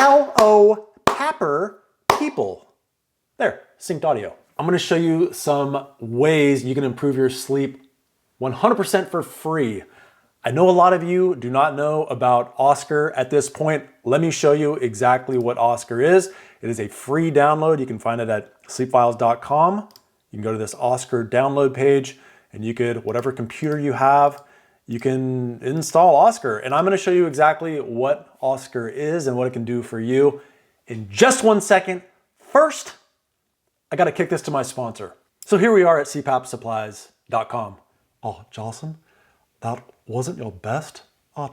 L-O Papper people. There, synced audio. I'm gonna show you some ways you can improve your sleep 100% for free. I know a lot of you do not know about Oscar at this point. Let me show you exactly what Oscar is. It is a free download. You can find it at sleepfiles.com. You can go to this Oscar download page and you could, whatever computer you have, you can install Oscar. And I'm gonna show you exactly what Oscar is and what it can do for you in just 1 second. First, I gotta kick this to my sponsor. So here we are at CPAPsupplies.com. Oh, Jocelyn, that wasn't your best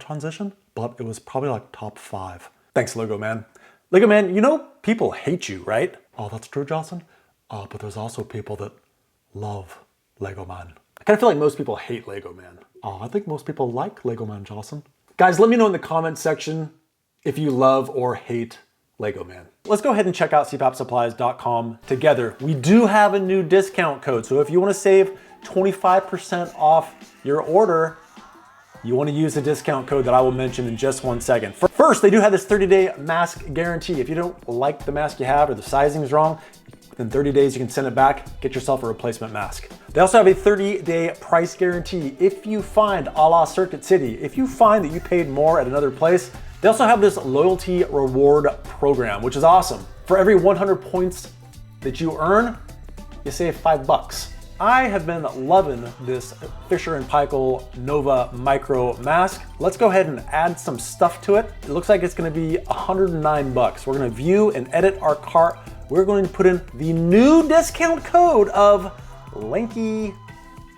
transition, but it was probably like top 5. Thanks, Lego Man. Lego Man, you know people hate you, right? Oh, that's true, Jocelyn. But there's also people that love Lego Man. I kind of feel like most people hate Lego Man. I think most people like Lego Man, Jocelyn. Guys, let me know in the comments section if you love or hate Lego Man. Let's go ahead and check out CPAPsupplies.com together. We do have a new discount code, so if you want to save 25% off your order, you want to use the discount code that I will mention in just 1 second. First, they do have this 30-day mask guarantee. If you don't like the mask you have or the sizing is wrong, within 30 days you can send it back, get yourself a replacement mask. They also have a 30-day price guarantee. If you find, a la Circuit City, if you find that you paid more at another place, they also have this loyalty reward program, which is awesome. For every 100 points that you earn, you save $5. I have been loving this Fisher & Paykel Nova Micro mask. Let's go ahead and add some stuff to it. It looks like it's gonna be $109. We're gonna view and edit our cart. We're going to put in the new discount code of Lanky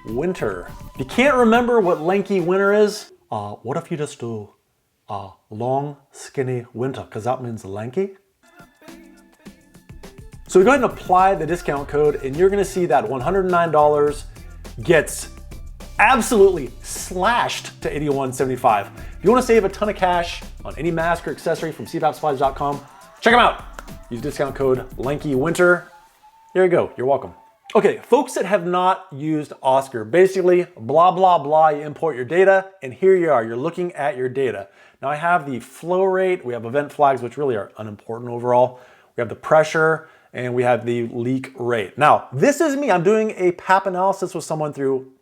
Winter. If you can't remember what Lanky Winter is, what if you just do long, skinny winter, because that means lanky. So we go ahead and apply the discount code and you're gonna see that $109 gets absolutely slashed to $81.75. If you wanna save a ton of cash on any mask or accessory from CPAPsupplies.com, check them out. Use discount code LankyWinter. There you go, you're welcome. Okay, folks that have not used Oscar, basically blah, blah, blah, you import your data and here you are, you're looking at your data. Now I have the flow rate, we have event flags, which really are unimportant overall. We have the pressure and we have the leak rate. Now, this is me, I'm doing a PAP analysis with someone through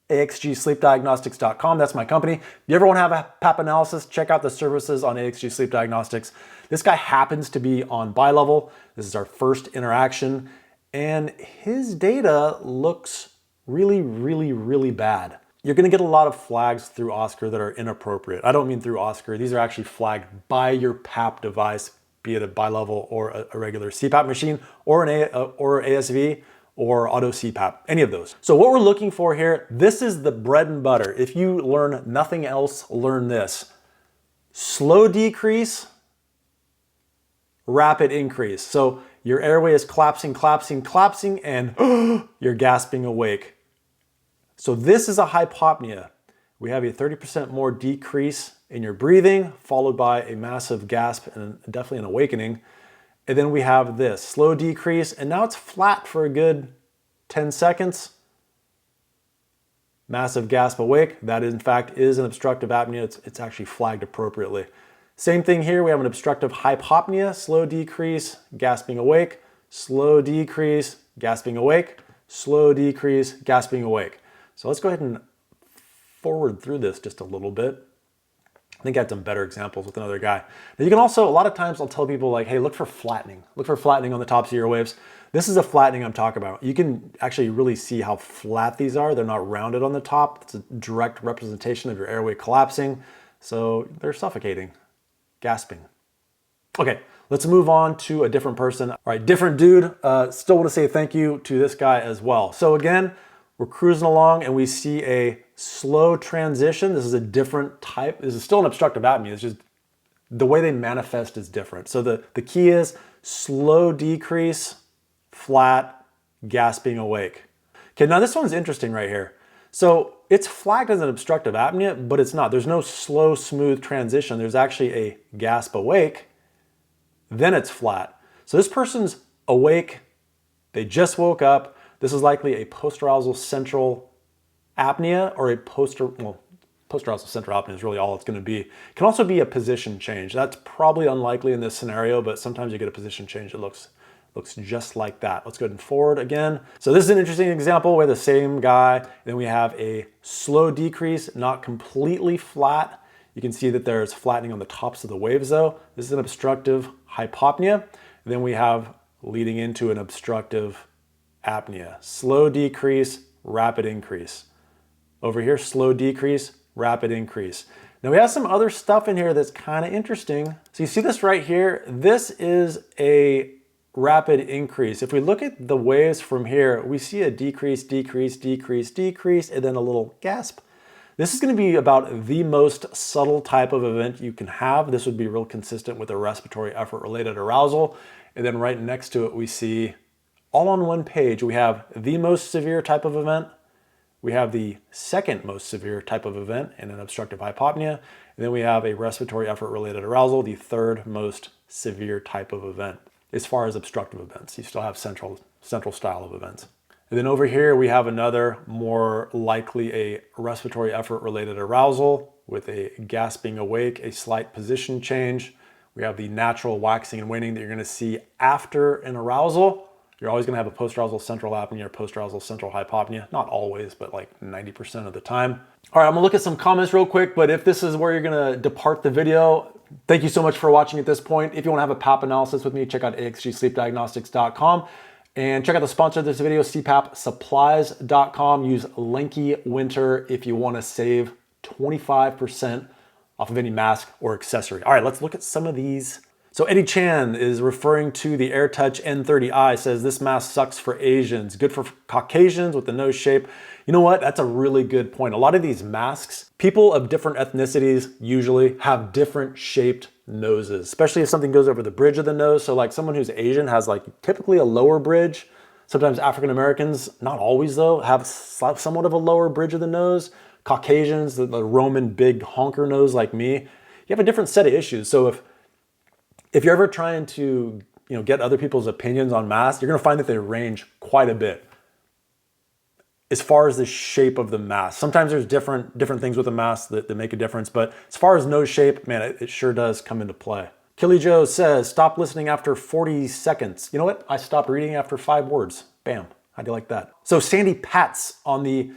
axgsleepdiagnostics.com, that's my company. If you ever wanna have a PAP analysis, check out the services on AXG Sleep Diagnostics. This guy happens to be on BILEVEL. This is our first interaction. And his data looks really, really, really bad. You're gonna get a lot of flags through Oscar that are inappropriate. I don't mean through Oscar, these are actually flagged by your PAP device, be it a BILEVEL or a regular CPAP machine or an ASV or auto CPAP, any of those. So what we're looking for here, this is the bread and butter. If you learn nothing else, learn this. Slow decrease, rapid increase. So your airway is collapsing, collapsing, collapsing, and you're gasping awake. So this is a hypopnea. We have a 30% more decrease in your breathing, followed by a massive gasp and definitely an awakening. And then we have this slow decrease, and now it's flat for a good 10 seconds. Massive gasp awake. That in fact is an obstructive apnea. It's actually flagged appropriately. Same thing here, we have an obstructive hypopnea, slow decrease, gasping awake, slow decrease, gasping awake, slow decrease, gasping awake. So let's go ahead and forward through this just a little bit. I think I had some better examples with another guy. Now you can also, a lot of times I'll tell people like, hey, look for flattening. Look for flattening on the tops of your waves. This is a flattening I'm talking about. You can actually really see how flat these are. They're not rounded on the top. It's a direct representation of your airway collapsing. So they're suffocating. Gasping. Okay, let's move on to a different person. All right, different dude. Still want to say thank you to this guy as well. So again, we're cruising along and we see a slow transition. This is a different type. This is still an obstructive apnea. It's just the way they manifest is different. So the key is slow decrease, flat, gasping awake. Okay, now this one's interesting right here. So it's flagged as an obstructive apnea, but it's not. There's no slow, smooth transition. There's actually a gasp awake, then it's flat. So this person's awake, they just woke up. This is likely a post-arousal central apnea or a post-arousal central apnea is really all it's going to be. It can also be a position change. That's probably unlikely in this scenario, but sometimes you get a position change that looks just like that. Let's go ahead and forward again. So this is an interesting example where the same guy, then we have a slow decrease, not completely flat. You can see that there's flattening on the tops of the waves though. This is an obstructive hypopnea. Then we have leading into an obstructive apnea. Slow decrease, rapid increase. Over here, slow decrease, rapid increase. Now we have some other stuff in here that's kind of interesting. So you see this right here? This is a rapid increase. If we look at the waves from here, we see a decrease, decrease, decrease, decrease, and then a little gasp. This is going to be about the most subtle type of event you can have. This would be real consistent with a respiratory effort related arousal. And then right next to it, we see all on one page, we have the most severe type of event. We have the second most severe type of event in an obstructive hypopnea. And then we have a respiratory effort related arousal, the third most severe type of event. As far as obstructive events, you still have central style of events. And then over here, we have another more likely a respiratory effort related arousal with a gasping awake, a slight position change. We have the natural waxing and waning that you're gonna see after an arousal. You're always gonna have a post-arousal central apnea or post-arousal central hypopnea. Not always, but like 90% of the time. All right, I'm gonna look at some comments real quick, but if this is where you're gonna depart the video, thank you so much for watching at this point. If you wanna have a PAP analysis with me, check out axgsleepdiagnostics.com and check out the sponsor of this video, cpapsupplies.com. Use Lanky Winter if you wanna save 25% off of any mask or accessory. All right, let's look at some of these. So Eddie Chan is referring to the AirTouch N30i, says this mask sucks for Asians, good for Caucasians with the nose shape. You know what? That's a really good point. A lot of these masks, people of different ethnicities usually have different shaped noses, especially if something goes over the bridge of the nose. So like someone who's Asian has like typically a lower bridge. Sometimes African Americans, not always though, have somewhat of a lower bridge of the nose. Caucasians, the Roman big honker nose like me, you have a different set of issues. So if you're ever trying to get other people's opinions on masks, you're gonna find that they range quite a bit as far as the shape of the mask. Sometimes there's different things with the mask that make a difference, but as far as nose shape, man, it sure does come into play. Killy Joe says, stop listening after 40 seconds. You know what? I stopped reading after 5 words. Bam, how do you like that? So Sandy Pats on the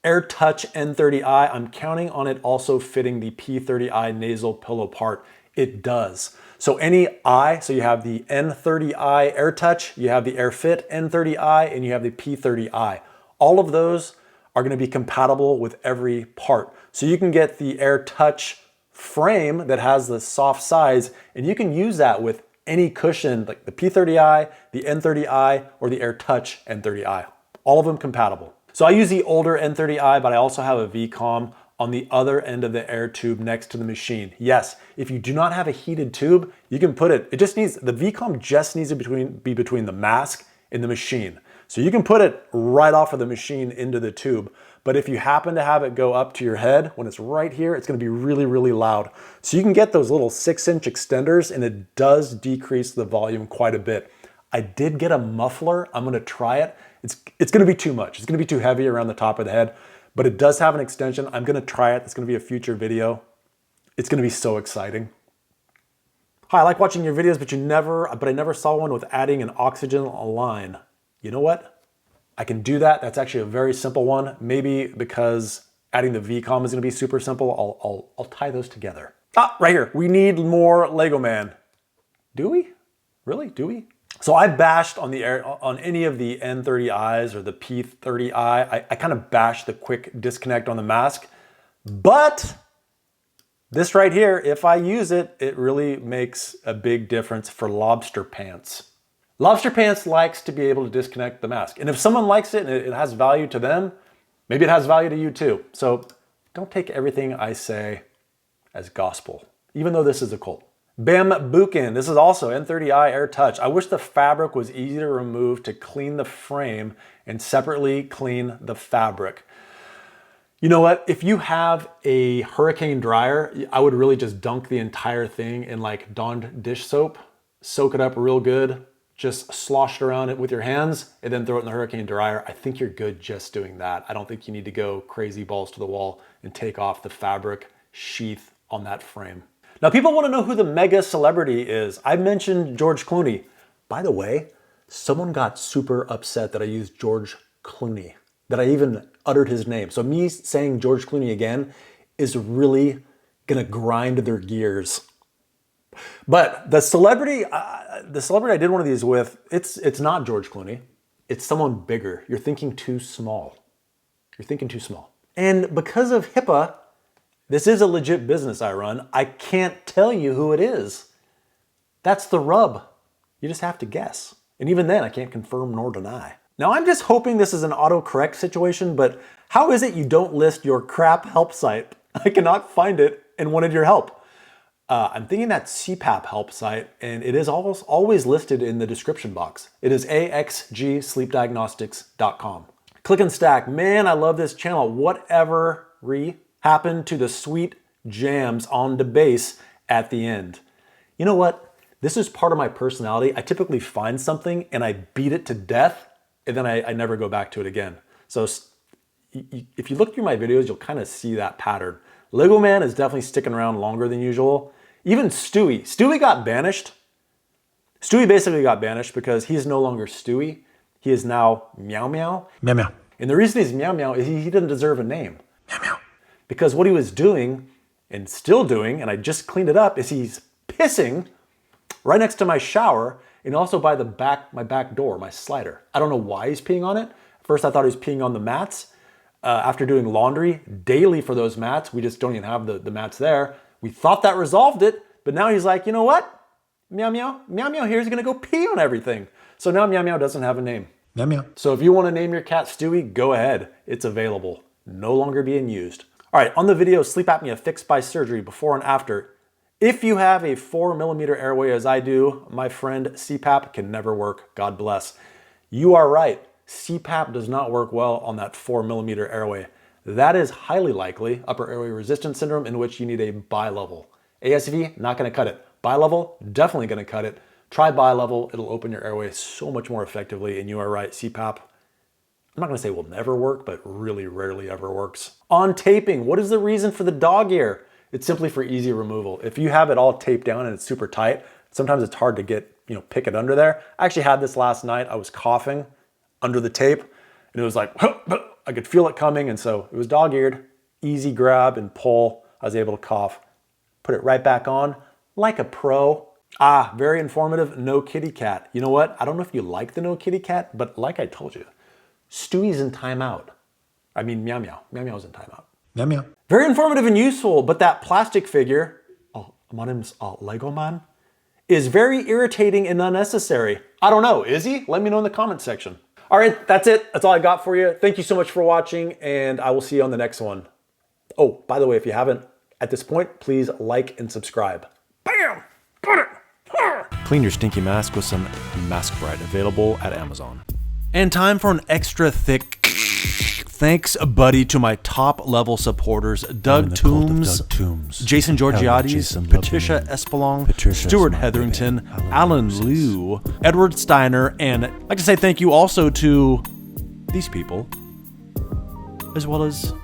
AirTouch N30i, I'm counting on it also fitting the P30i nasal pillow part. It does. So any I, so you have the N30i AirTouch, you have the AirFit N30i, and you have the P30i. All of those are gonna be compatible with every part. So you can get the AirTouch frame that has the soft sides, and you can use that with any cushion, like the P30i, the N30i, or the AirTouch N30i. All of them compatible. So I use the older N30i, but I also have a VCOM on the other end of the air tube next to the machine. Yes, if you do not have a heated tube, you can put it, the VCOM just needs to be between the mask and the machine. So you can put it right off of the machine into the tube. But if you happen to have it go up to your head, when it's right here, it's gonna be really, really loud. So you can get those little 6-inch extenders and it does decrease the volume quite a bit. I did get a muffler, I'm gonna try it. It's gonna be too much. It's gonna be too heavy around the top of the head, but it does have an extension. I'm gonna try it. It's gonna be a future video. It's gonna be so exciting. Hi, I like watching your videos, but I never saw one with adding an oxygen line. You know what? I can do that. That's actually a very simple one. Maybe because adding the VCOM is gonna be super simple, I'll tie those together. Ah, right here. We need more Lego Man. Do we? Really, do we? So I bashed on any of the N30Is or the P30i. I kind of bashed the quick disconnect on the mask, but this right here, if I use it, it really makes a big difference for Lobster Pants. Lobster Pants likes to be able to disconnect the mask. And if someone likes it and it has value to them, maybe it has value to you too. So don't take everything I say as gospel, even though this is a cult. Bambukin, this is also N30i AirTouch. I wish the fabric was easy to remove to clean the frame and separately clean the fabric. You know what? If you have a hurricane dryer, I would really just dunk the entire thing in like Dawn dish soap, soak it up real good, just slosh it around it with your hands and then throw it in the hurricane dryer. I think you're good just doing that. I don't think you need to go crazy balls to the wall and take off the fabric sheath on that frame. Now, people want to know who the mega celebrity is. I mentioned George Clooney. By the way, someone got super upset that I used George Clooney, that I even uttered his name. So me saying George Clooney again is really gonna grind their gears. But the celebrity I did one of these with, it's not George Clooney. It's someone bigger. You're thinking too small. You're thinking too small. And because of HIPAA, this is a legit business I run. I can't tell you who it is. That's the rub. You just have to guess. And even then, I can't confirm nor deny. Now, I'm just hoping this is an autocorrect situation, but how is it you don't list your crap help site? I cannot find it and wanted your help. I'm thinking that CPAP help site, and it is always listed in the description box. It is axgsleepdiagnostics.com. Click and stack. Man, I love this channel. Whatever happened to the sweet jams on the bass at the end? You know what? This is part of my personality. I typically find something and I beat it to death, and then I never go back to it again. So if you look through my videos, you'll kind of see that pattern. Lego Man is definitely sticking around longer than usual. Even Stewie got banished. Stewie basically got banished because he's no longer Stewie. He is now Meow Meow. Meow meow. And the reason he's Meow Meow is he didn't deserve a name. Meow meow. Because what he was doing, and still doing, and I just cleaned it up, is he's pissing right next to my shower and also by my back door, my slider. I don't know why he's peeing on it. First I thought he was peeing on the mats. After doing laundry daily for those mats, we just don't even have the mats there. We thought that resolved it, but now he's like, you know what? Meow Meow here is gonna go pee on everything. So now Meow Meow doesn't have a name. Meow meow. So if you wanna name your cat Stewie, go ahead. It's available. No longer being used. All right, on the video, sleep apnea fixed by surgery, before and after. If you have a 4mm airway as I do, my friend, CPAP can never work, God bless. You are right, CPAP does not work well on that 4mm airway. That is highly likely upper airway resistance syndrome, in which you need a bilevel. ASV, not gonna cut it. Bilevel, definitely gonna cut it. Try bilevel, it'll open your airway so much more effectively, and you are right, CPAP, I'm not gonna say will never work, but really rarely ever works. On taping, what is the reason for the dog ear? It's simply for easy removal. If you have it all taped down and it's super tight, sometimes it's hard to get, pick it under there. I actually had this last night. I was coughing under the tape and it was like, I could feel it coming. And so it was dog-eared, easy grab and pull. I was able to cough, put it right back on like a pro. Very informative, no kitty cat. You know what? I don't know if you like the no kitty cat, but like I told you, Stewie's in timeout. I mean, Meow Meow. Meow Meow's in timeout. Meow meow. Very informative and useful, but that plastic figure, my name's Lego Man, is very irritating and unnecessary. I don't know, is he? Let me know in the comment section. All right, that's it. That's all I got for you. Thank you so much for watching, and I will see you on the next one. Oh, by the way, if you haven't at this point, please like and subscribe. Bam! Got it! Clean your stinky mask with some Mask Bright, available at Amazon. And time for an extra thick thanks, buddy, to my top-level supporters, Doug Toombs, Jason Georgiades, Patricia Espelong, Stuart Hetherington, Alan Liu, Edward Steiner, and I'd like to say thank you also to these people, as well as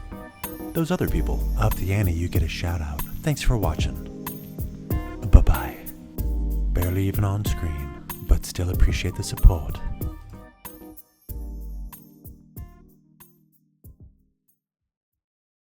those other people. Up the ante, you get a shout-out. Thanks for watching. Bye-bye. Barely even on screen, but still appreciate the support.